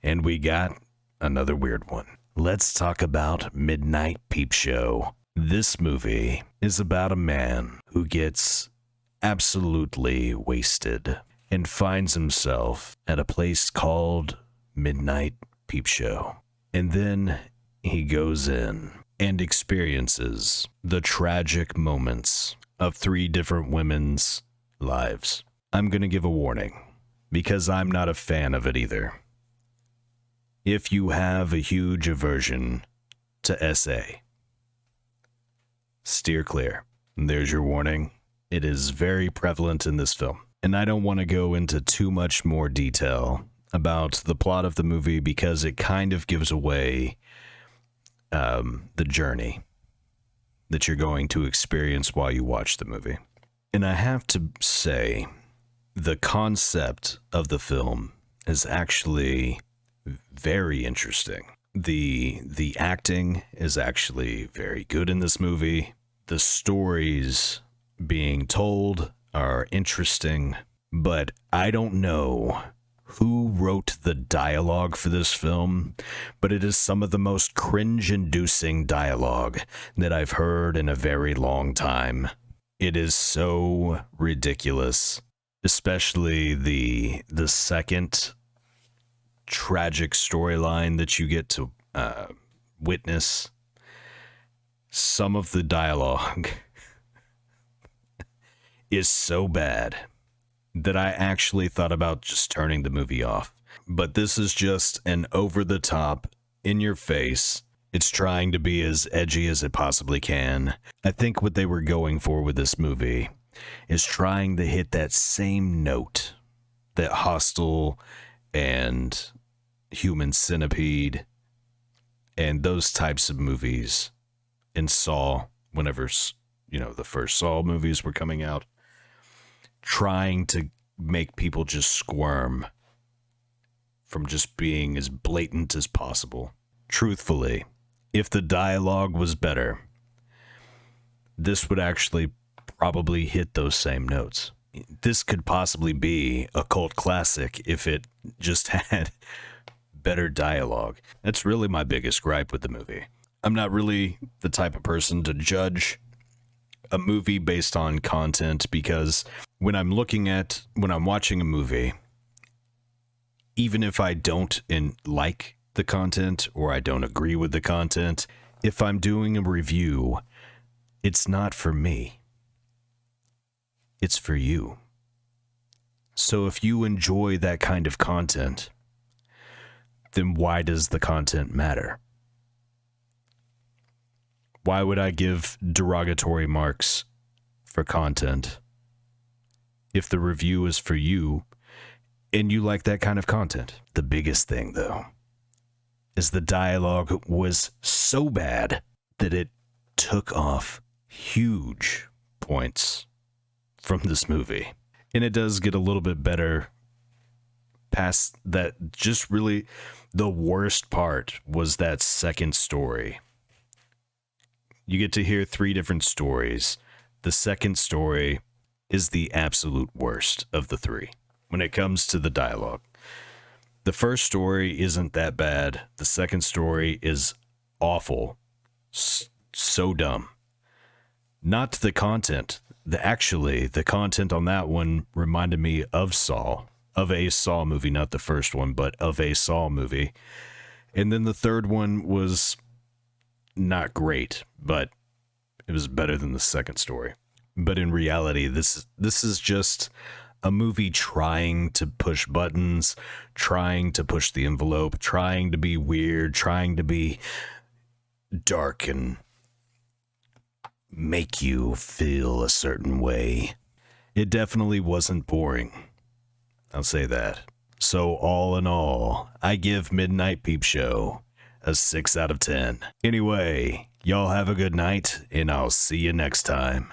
And we got another weird one. Let's talk about Midnight Peepshow. This movie is about a man who gets absolutely wasted and finds himself at a place called Midnight Peepshow. And then he goes in and experiences the tragic moments of 3 different women's lives. I'm going to give a warning, because I'm not a fan of it either. If you have a huge aversion to SA, steer clear. There's your warning. It is very prevalent in this film. And I don't want to go into too much more detail about the plot of the movie because it kind of gives away the journey that you're going to experience while you watch the movie. And I have to say, the concept of the film is actually very interesting. The acting is actually very good in this movie. The stories being told are interesting, but I don't know who wrote the dialogue for this film, but it is some of the most cringe-inducing dialogue that I've heard in a very long time. It is so ridiculous, especially the second tragic storyline that you get to witness. Some of the dialogue is so bad that I actually thought about just turning the movie off. But this is just an over-the-top, in-your-face. It's trying to be as edgy as it possibly can. I think what they were going for with this movie is trying to hit that same note that Hostel and Human Centipede and those types of movies in Saw, whenever, the first Saw movies were coming out, trying to make people just squirm from just being as blatant as possible. Truthfully, if the dialogue was better, this would actually probably hit those same notes. This could possibly be a cult classic if it just had better dialogue. That's really my biggest gripe with the movie. I'm not really the type of person to judge a movie based on content, because when I'm watching a movie, even if I don't like the content or I don't agree with the content, if I'm doing a review, it's not for me. It's for you. So if you enjoy that kind of content, then why does the content matter? Why would I give derogatory marks for content if the review is for you and you like that kind of content? The biggest thing, though, is the dialogue was so bad that it took off huge points from this movie. And it does get a little bit better past that. Just really the worst part was that second story. You get to hear 3 different stories. The second story is the absolute worst of the 3 when it comes to the dialogue. The first story isn't that bad. The second story is awful. So dumb. Not the content. The content on that one reminded me of Saw. Of a Saw movie, not the first one, but of a Saw movie. And then the third one was not great, but it was better than the second story. But in reality, this is just a movie trying to push buttons, trying to push the envelope, trying to be weird, trying to be dark and make you feel a certain way. It definitely wasn't boring. I'll say that. So all in all, I give Midnight Peepshow a 6 out of 10. Anyway, y'all have a good night, and I'll see you next time.